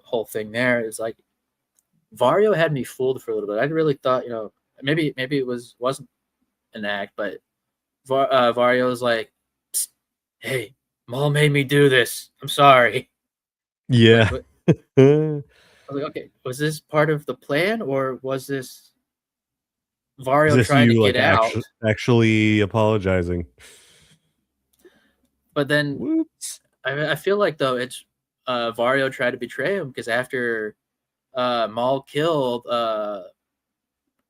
whole thing there is like Vario had me fooled for a little bit. I really thought, maybe it wasn't an act, but Vario was like, "Hey, Maul made me do this. I'm sorry." Yeah. Like, I was like, okay, was this part of the plan, or was this Vario trying to get out? Actually apologizing. But then Whoops. I feel like, though, it's Vario tried to betray him because after Maul killed Marg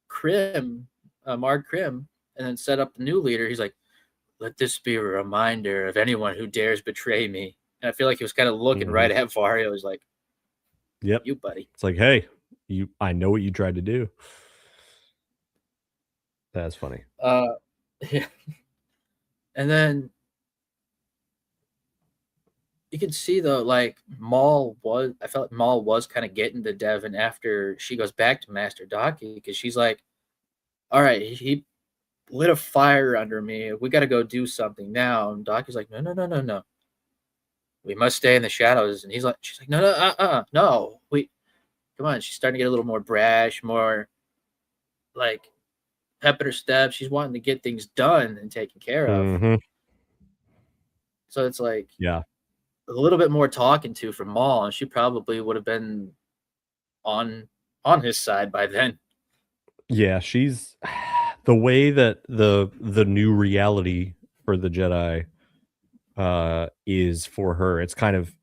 Krim, and then set up the new leader, he's like, "Let this be a reminder of anyone who dares betray me." And I feel like he was kind of looking right at Vario. He's like, "Yep, you buddy." It's like, "Hey, I know what you tried to do." That's funny. Yeah. And then you can see, though, like I felt like Maul was kind of getting to Devin after she goes back to Master Daki, because she's like, "All right, he lit a fire under me. We got to go do something now." And Daki's like, "No. We must stay in the shadows." And she's like, "No. Come on." She's starting to get a little more brash, more like pep in her step. She's wanting to get things done and taken care of. So it's like, yeah, a little bit more talking to from Maul, and she probably would have been on his side by then. Yeah, she's the way that the new reality for the Jedi is for her. It's kind of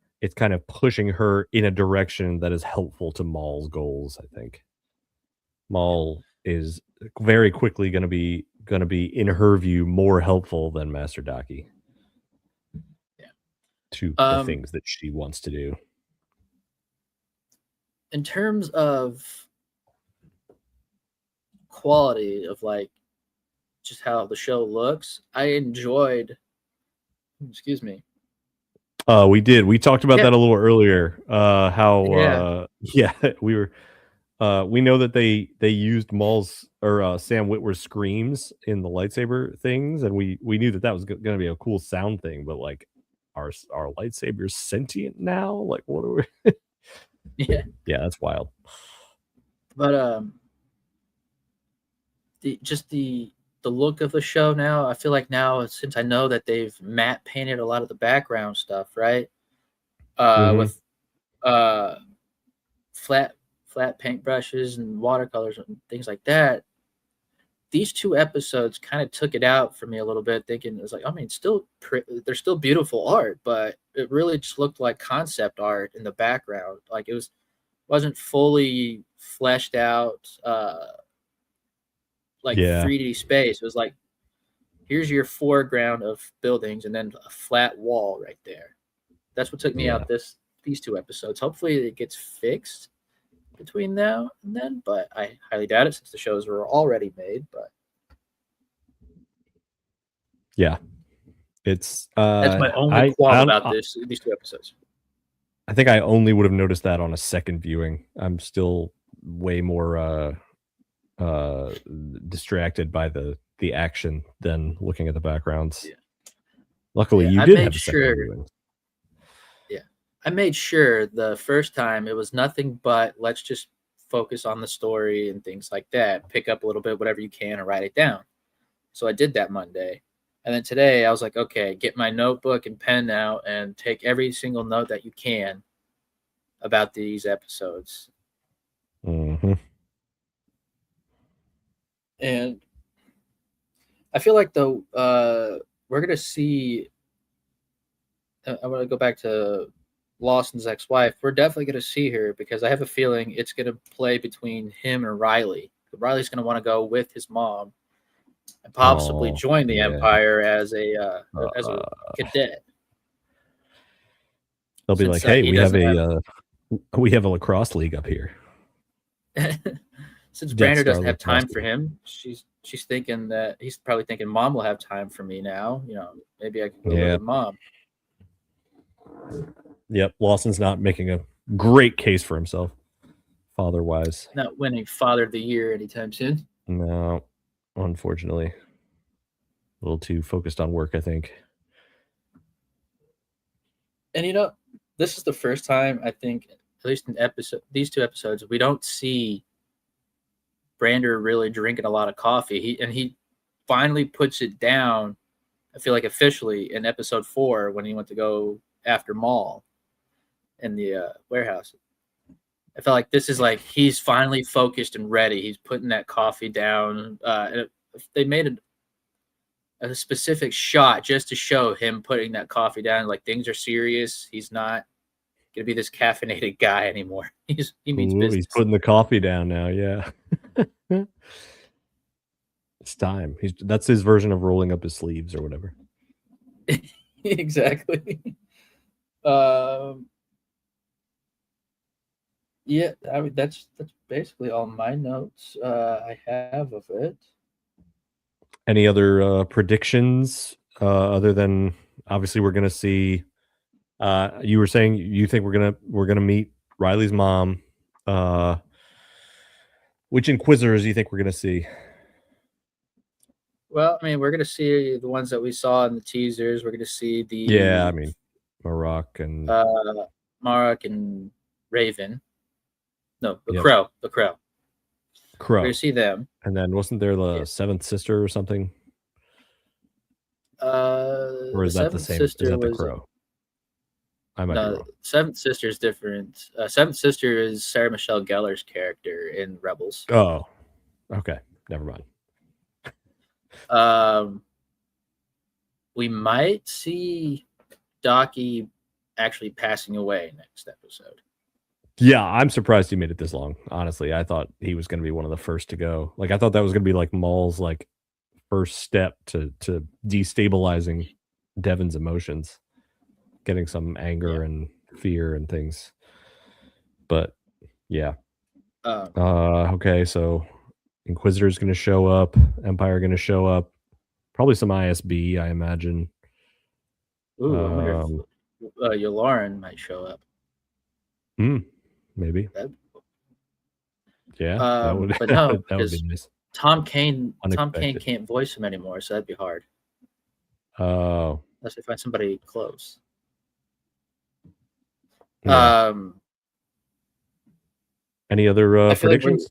pushing her in a direction that is helpful to Maul's goals, I think. Maul is very quickly going to be in her view more helpful than Master Daki. Yeah. To the things that she wants to do. In terms of quality of, like, just how the show looks, I enjoyed. Excuse me. We did. We talked about that a little earlier. We know that they used Maul's or Sam Witwer's screams in the lightsaber things, and we knew that was going to be a cool sound thing. But like, are lightsabers sentient now? Like, what are we? Yeah, that's wild. But the look of the show now, I feel like now, since I know that they've matte painted a lot of the background stuff, right? With flat paintbrushes and watercolors and things like that. These two episodes kind of took it out for me a little bit, thinking it was like, I mean, they're still beautiful art, but it really just looked like concept art in the background. Like, it was wasn't fully fleshed out, like 3D space. It was like, here's your foreground of buildings and then a flat wall right there. That's what took me out these 2 episodes. Hopefully it gets fixed between now and then, but I highly doubt it since the shows were already made. But yeah, it's that's my only qualm about these 2 episodes. I think I only would have noticed that on a second viewing. I'm still way more distracted by the action than looking at the backgrounds. Yeah. Luckily, you did have a second viewing. Yeah, I made sure the first time it was nothing but let's just focus on the story and things like that. Pick up a little bit, whatever you can, and write it down. So I did that Monday. And then today I was like, okay, get my notebook and pen out and take every single note that you can about these episodes. Mm-hmm. And I feel like we're going to see, I'm going to go back to Lawson's ex-wife. We're definitely going to see her because I have a feeling it's going to play between him and Riley. Riley's going to want to go with his mom and possibly join the Empire as a cadet. They'll be like, "Hey, we have a lacrosse league up here." Since Brander doesn't have time for him, she's thinking that he's probably thinking Mom will have time for me now. Maybe I can go with Mom. Yep, Lawson's not making a great case for himself, father-wise. Not winning Father of the Year anytime soon. No, unfortunately. A little too focused on work, I think. And this is the first time I think, at least in these 2 episodes, we don't see Brander really drinking a lot of coffee. He finally puts it down, I feel like officially, in episode 4 when he went to go after Maul in the warehouse. I felt like this is like he's finally focused and ready. He's putting that coffee down. And they made a specific shot just to show him putting that coffee down. Like things are serious. He's not gonna be this caffeinated guy anymore. He means business. He's putting the coffee down now. Yeah, it's time. That's his version of rolling up his sleeves or whatever. Exactly. Yeah, I mean that's basically all my notes I have of it. Any other predictions other than obviously we're gonna see? You were saying you think we're gonna meet Riley's mom. Which Inquisitors do you think we're gonna see? Well, I mean, we're gonna see the ones that we saw in the teasers. We're gonna see the Marok and Raven. No, the Yep. Crow. The Crow. Crow. We're gonna see them. And then wasn't there the seventh sister or something? Or is that the same? Is that the Crow? I might be wrong. Seventh Sister is different. Seventh Sister is Sarah Michelle Gellar's character in Rebels. Oh, okay. Never mind. We might see Docky actually passing away next episode. Yeah, I'm surprised he made it this long. Honestly, I thought he was going to be one of the first to go. Like, I thought that was going to be like Maul's like first step to destabilizing Devon's emotions, getting some anger and fear and things. But yeah. Okay, so Inquisitor's going to show up, Empire going to show up, probably some ISB, I imagine. Ooh, I wonder if Yularen might show up. Maybe. Yeah, but no, that would be nice. Tom Kane can't voice him anymore, so that'd be hard. Oh, unless they find somebody close. Yeah. Any other predictions?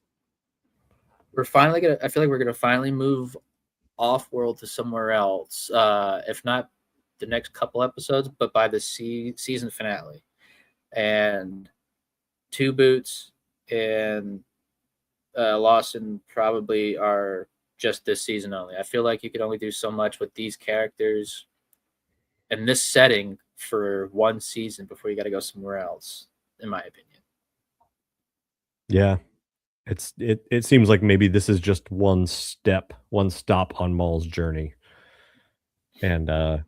We're finally gonna. I feel like we're gonna finally move off world to somewhere else. If not the next couple episodes, but by the season finale. And Two Boots and Lawson probably are just this season only. I feel like you could only do so much with these characters and this setting for one season before you got to go somewhere else, in my opinion. Yeah. It seems like maybe this is just one stop on Maul's journey. And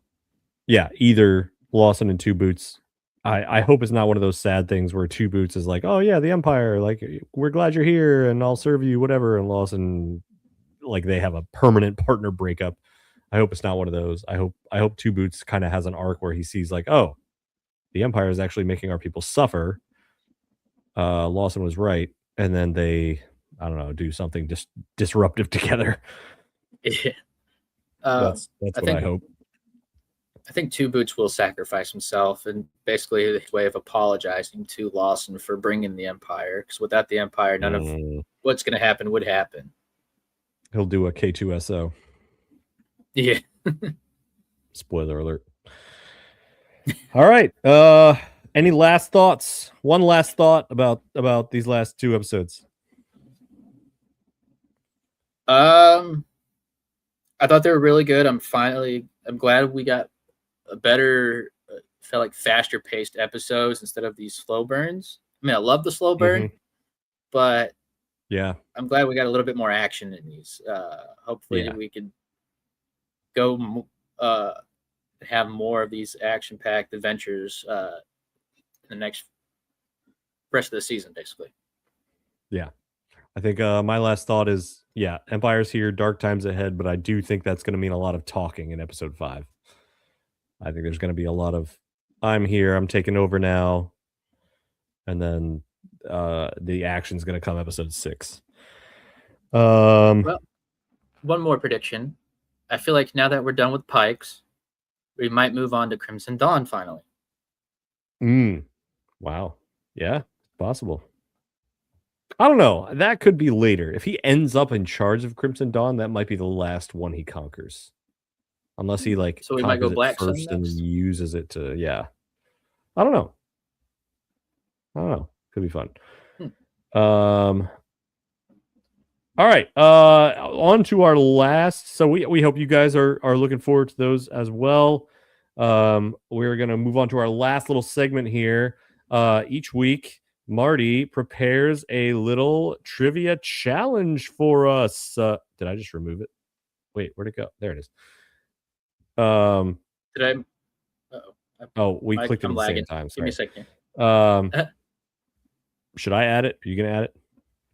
yeah, either Lawson and Two Boots. I hope it's not one of those sad things where Two Boots is like, "Oh yeah, the Empire, like we're glad you're here and I'll serve you whatever," and Lawson like they have a permanent partner breakup. I hope it's not one of those. I hope Two Boots kind of has an arc where he sees like, "Oh, the Empire is actually making our people suffer. Lawson was right." And then they I don't know, do something just disruptive together. Yeah. Um, That's I what I think hope. I think Two Boots will sacrifice himself and basically a way of apologizing to Lawson for bringing the Empire. Because without the Empire, none of what's going to happen would happen. He'll do a K2SO. Yeah. Spoiler alert. All right. Any last thoughts? One last thought about these last two episodes. I thought they were really good. I'm glad we got a better, felt like faster paced episodes instead of these slow burns. I mean, I love the slow burn, but yeah, I'm glad we got a little bit more action in these. Hopefully, we could go have more of these action packed adventures in the next rest of the season, basically. Yeah. I think my last thought is, yeah, Empire's here, dark times ahead, but I do think that's going to mean a lot of talking in episode 5. I think there's going to be a lot of, I'm here, I'm taking over now, and then the action's going to come episode 6. Well, one more prediction. I feel like now that we're done with Pikes, we might move on to Crimson Dawn finally. Wow. Yeah, possible. I don't know. That could be later. If he ends up in charge of Crimson Dawn, that might be the last one he conquers. Unless he like so we might go conquers Black it first Sun and next? uses it to I don't know. Could be fun. All right. On to our last. So we hope you guys are looking forward to those as well. We're gonna move on to our last little segment here. Each week Marty prepares a little trivia challenge for us. Did I just remove it? Wait, where'd it go? There it is. Did I? Oh, we clicked it at the same time. Sorry. Give me a second. Should I add it? Are you gonna add it?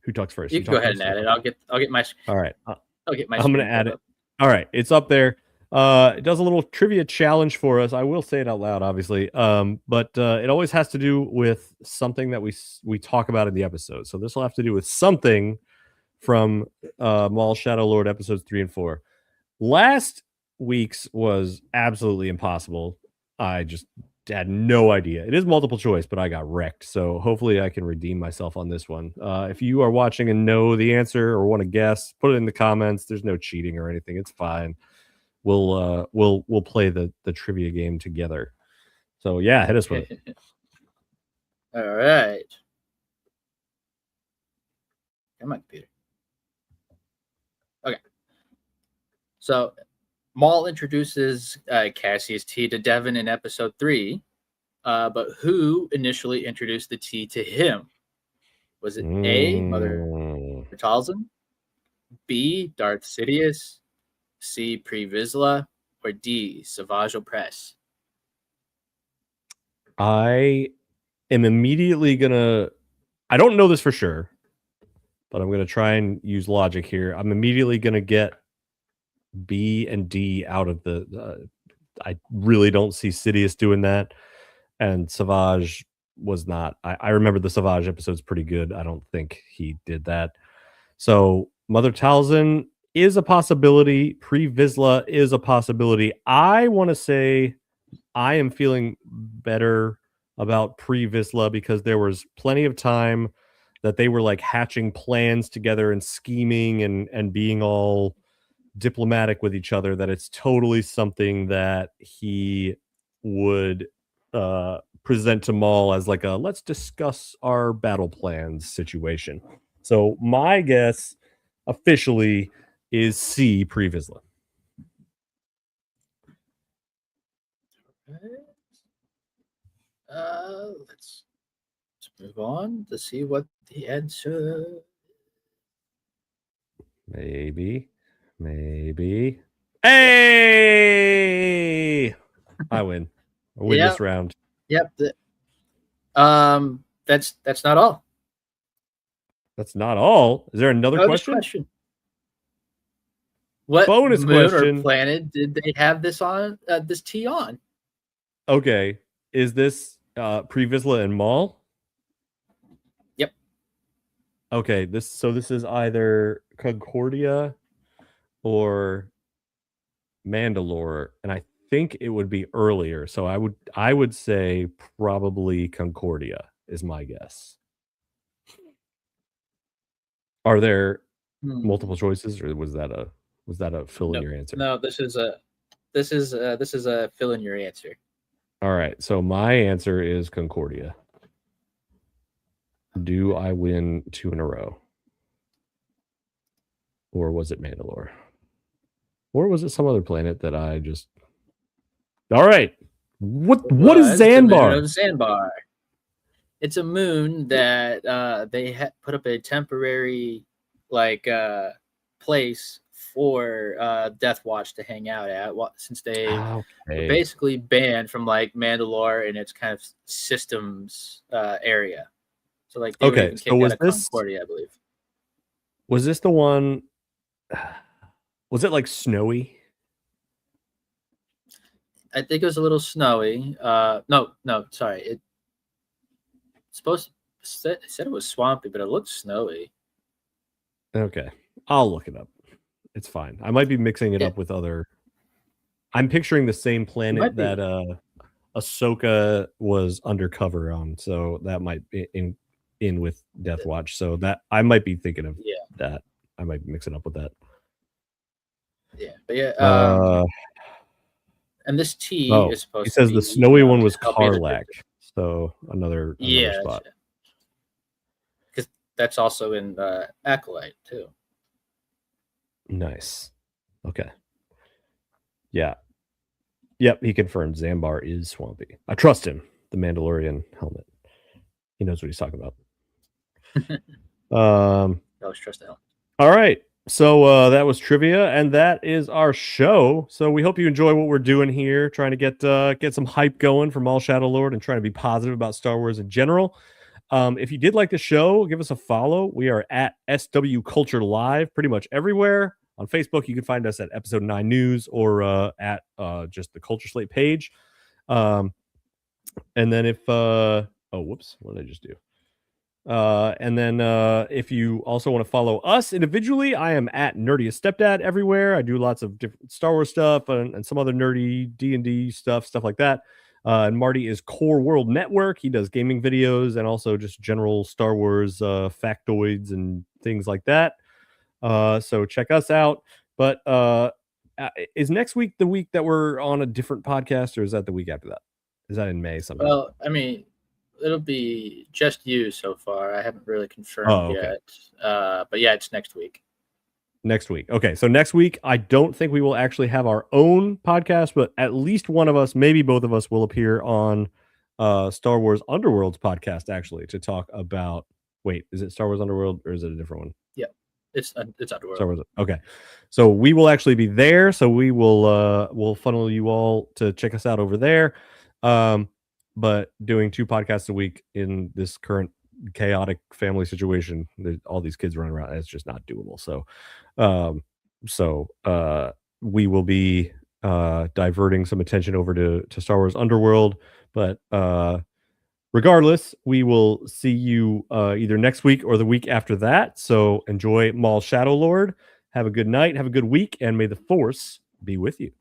Who talks first? You can go ahead and add it. I'll get my. All right. I'll get my. I'm gonna add it. All right, it's up there. It does a little trivia challenge for us. I will say it out loud, obviously. But it always has to do with something that we talk about in the episode. So this will have to do with something from Maul Shadow Lord episodes 3 and 4. Last week's was absolutely impossible. I just had no idea. It is multiple choice, but I got wrecked. So hopefully I can redeem myself on this one. If you are watching and know the answer or want to guess, put it in the comments. There's no cheating or anything. It's fine. We'll play the trivia game together. So yeah, hit us with it. All right. Come on, computer. Okay. So Maul introduces Cassius T to Devin in episode 3, but who initially introduced the T to him? Was it A, Mother Talzin, B, Darth Sidious, C, Pre Vizsla, or D, Savage Opress? I am immediately gonna. I don't know this for sure, but I'm gonna try and use logic here. I'm immediately gonna get B and D out of the. I really don't see Sidious doing that, and Savage was not. I remember the Savage episode's pretty good. I don't think he did that. So Mother Talzin is a possibility. Pre Vizsla is a possibility. I want to say I am feeling better about Pre Vizsla because there was plenty of time that they were like hatching plans together and scheming and being all diplomatic with each other, that it's totally something that he would present to Maul as like a let's discuss our battle plans situation. So my guess officially is C, Pre Vizsla. Let's Move on to see what the answer. Maybe. Hey! I win. I win this round. Yep. That's not all. That's not all. Is there another question? What bonus moon question or planet did they have this on? This tea on? Okay, is this Pre-Vizsla and Maul? Yep. Okay, this is either Concordia or Mandalore, and I think it would be earlier. So I would say probably Concordia is my guess. Are there multiple choices, or was that a fill in your answer? No, this is a fill in your answer. All right, so my answer is Concordia. Do I win 2 in a row? Or was it Mandalore? Or was it some other planet that I just... All right. What is Zanbar? The moon of Zanbar. It's a moon that they put up a temporary place for Death Watch to hang out at, since they were basically banned from like Mandalore and its kind of systems area. So like they were even kicked out of Concordia, I believe. Was this the one? Was it like snowy? I think it was a little snowy. No, sorry. It said it was swampy, but it looked snowy. Okay, I'll look it up. It's fine. I might be mixing it up with other. I'm picturing the same planet that Ahsoka was undercover on, so that might be in with Death Watch. So that I might be thinking of that. I might mix it up with that. Yeah, but and this tea is supposed to be... He says the snowy one was Karlak, so another spot. Because that's also in Acolyte, too. Nice. Okay. Yeah. Yep, he confirmed Zanbar is swampy. I trust him. The Mandalorian helmet. He knows what he's talking about. I always trust the helmet. All right. So that was trivia, and that is our show. So we hope you enjoy what we're doing here, trying to get some hype going from All Shadow Lord and trying to be positive about Star Wars in general. If you did like the show, give us a follow. We are at SW Culture Live pretty much everywhere. On Facebook, you can find us at Episode 9 News or at just the Culture Slate page. And then if... oh, whoops. What did I just do? And then if you also want to follow us individually, I am at Nerdiest Stepdad everywhere. I do lots of different Star Wars stuff and some other nerdy D&D stuff like that. And Marty is Core World Network. He does gaming videos and also just general Star Wars factoids and things like that. So check us out. But is next week the week that we're on a different podcast, or is that the week after that? Is that in May sometime? Well, I mean, it'll be just you so far. I haven't really confirmed yet. But yeah, it's next week. Next week. Okay, so next week, I don't think we will actually have our own podcast, but at least one of us, maybe both of us, will appear on Star Wars Underworld's podcast, actually, to talk about... Wait, is it Star Wars Underworld, or is it a different one? Yeah, it's Underworld. Star Wars. Okay, so we will actually be there, so we will we'll funnel you all to check us out over there. But doing 2 podcasts a week in this current chaotic family situation, all these kids running around, it's just not doable. So we will be diverting some attention over to Star Wars Underworld, but regardless, we will see you either next week or the week after that. So enjoy Maul Shadow Lord. Have a good night, have a good week, and may the Force be with you.